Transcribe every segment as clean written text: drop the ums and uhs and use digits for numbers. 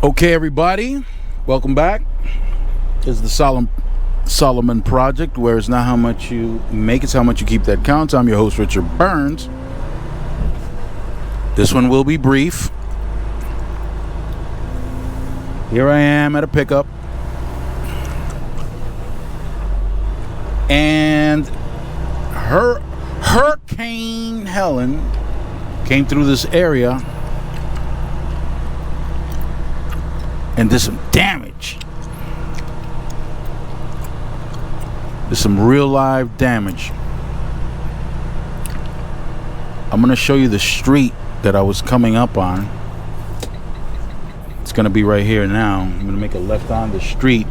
Okay, everybody, welcome back. This is the Solomon Project, where it's not how much you make, it's how much you keep that counts. I'm your host, Richard Burns. This one will be brief. Here I am at a pickup, and Hurricane Helen came through this area and did some damage. There's some real live damage. I'm gonna show you the street that I was coming up on. It's gonna be right here now. I'm gonna make a left on the street.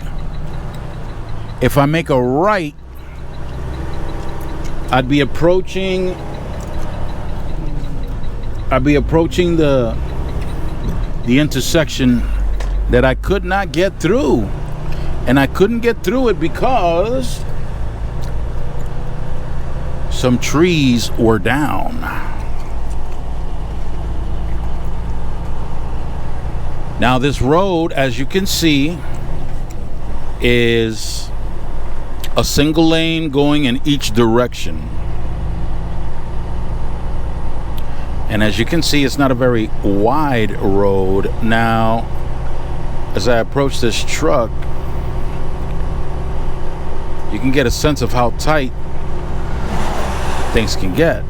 If I make a right, I'd be approaching the intersection that I could not get through. And I couldn't get through it because some trees were down. Now this road, as you can see, is a single lane going in each direction. And as you can see, it's not a very wide road. Now, as I approach this truck, you can get a sense of how tight things can get.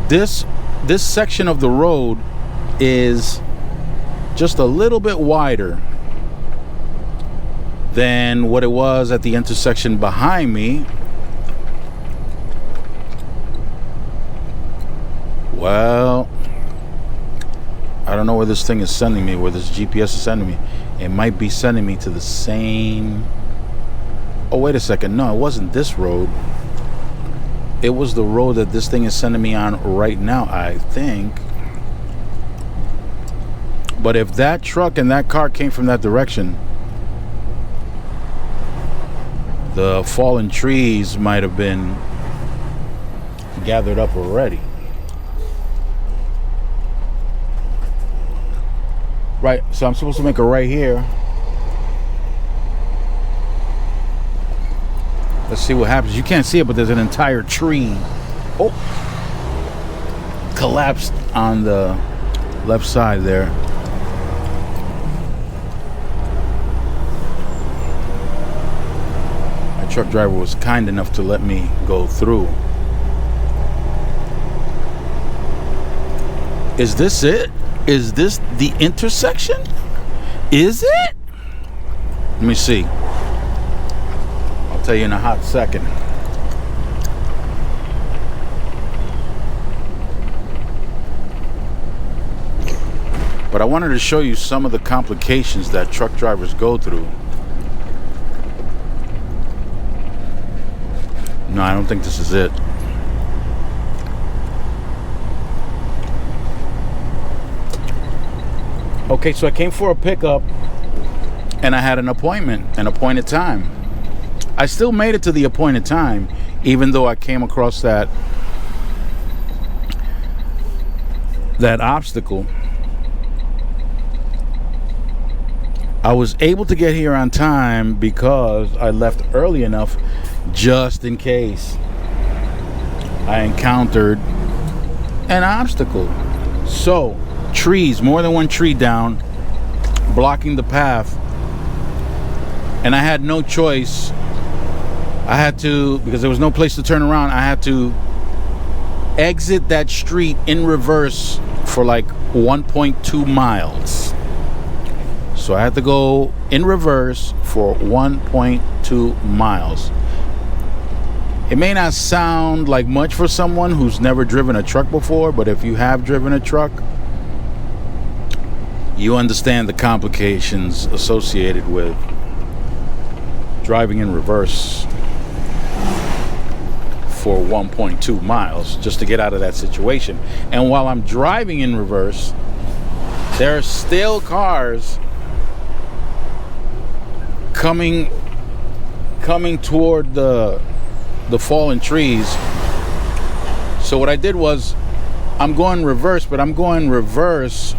This section of the road is just a little bit wider than what it was at the intersection behind me. Well, I don't know where this thing is sending me, where this GPS is sending me. It might be sending me to the same... Oh, wait a second. No, it wasn't this road. It was the road that this thing is sending me on right now, I think. But if that truck and that car came from that direction, the fallen trees might have been gathered up already. Right, so I'm supposed to make a right here. Let's see what happens. You can't see it, but there's an entire tree. Oh, collapsed on the left side there. My truck driver was kind enough to let me go through. Is this it? Is this the intersection? Is it? Let me see. I'll tell you in a hot second. But I wanted to show you some of the complications that truck drivers go through. No, I don't think this is it. Okay, so I came for a pickup and I had an appointed time. I still made it to the appointed time, even though I came across that obstacle. I was able to get here on time because I left early enough just in case I encountered an obstacle. So, trees, more than one tree down, blocking the path, and I had no choice. I had to, because there was no place to turn around, I had to exit that street in reverse for like 1.2 miles. So I had to go in reverse for 1.2 miles. It may not sound like much for someone who's never driven a truck before, but if you have driven a truck, you understand the complications associated with driving in reverse for 1.2 miles just to get out of that situation. And while I'm driving in reverse, there are still cars coming toward the fallen trees. So what I did was, I'm going reverse, but I'm going reverse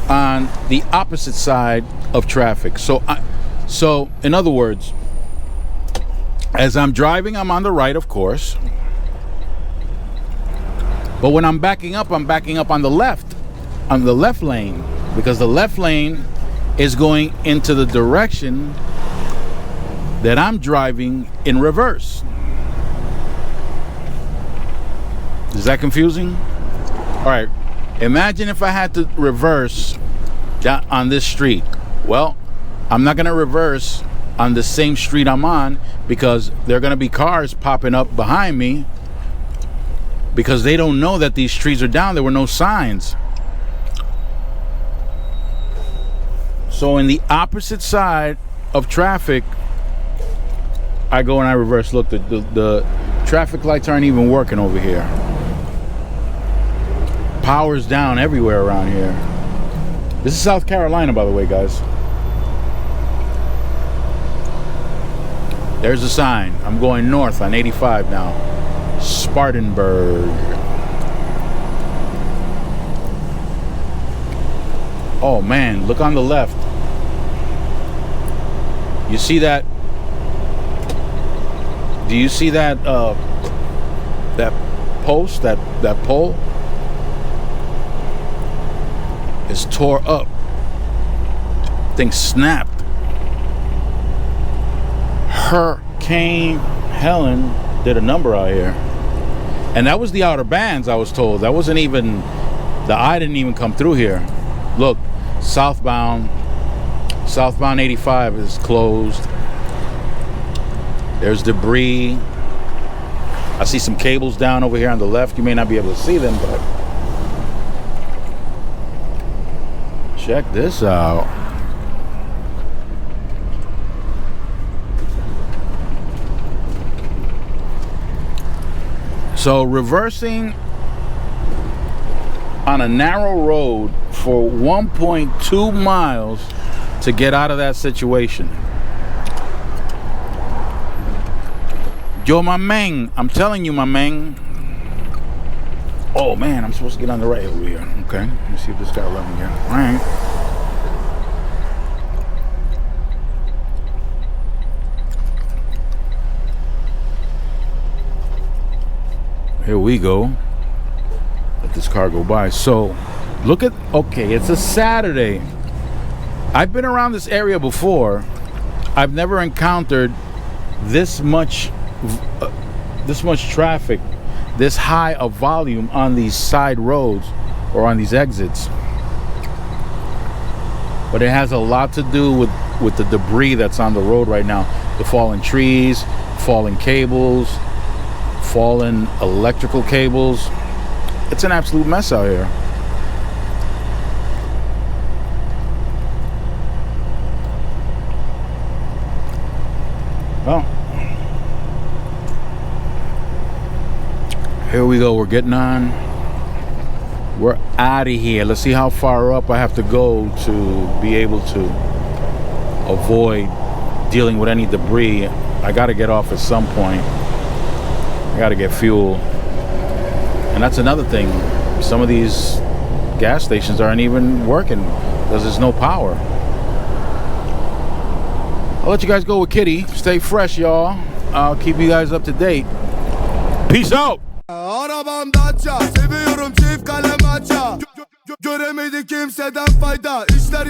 on the opposite side of traffic. So in other words, as I'm driving, I'm on the right, of course. But when I'm backing up on the left lane, because the left lane is going into the direction that I'm driving in reverse. Is that confusing? All right. Imagine if I had to reverse down on this street. Well, I'm not going to reverse on the same street I'm on, because there are going to be cars popping up behind me, because they don't know that these streets are down. There were no signs. So in the opposite side of traffic, I go and I reverse. Look, the traffic lights aren't even working over here. Power's down everywhere around here. This is South Carolina, by the way, guys. There's a sign. I'm going north on 85 now. Spartanburg. Oh man, look on the left. You see that? Do you see that that post, that pole? It's tore up. Thing snapped. Hurricane Helen did a number out here. And that was the Outer Bands, I was told. That wasn't even, the eye didn't even come through here. Look, southbound 85 is closed. There's debris. I see some cables down over here on the left. You may not be able to see them, but check this out. So reversing on a narrow road for 1.2 miles to get out of that situation. Yo, my man, I'm telling you, my man. Oh man, I'm supposed to get on the right over here. Okay, let me see if this guy will let me here. All right. Here we go. Let this car go by. So, look at, okay, it's a Saturday. I've been around this area before. I've never encountered this much traffic, this high of volume on these side roads or on these exits. But it has a lot to do with the debris that's on the road right now. The fallen trees, fallen cables, fallen electrical cables. It's an absolute mess out here. Well, here we go. We're getting on. We're out of here. Let's see how far up I have to go to be able to avoid dealing with any debris. I got to get off at some point. I got to get fuel. And that's another thing. Some of these gas stations aren't even working because there's no power. I'll let you guys go with Kitty. Stay fresh, y'all. I'll keep you guys up to date. Peace out. Arabam Dacia, seviyorum çift kalem maça. Göremedik kimseden fayda. İşler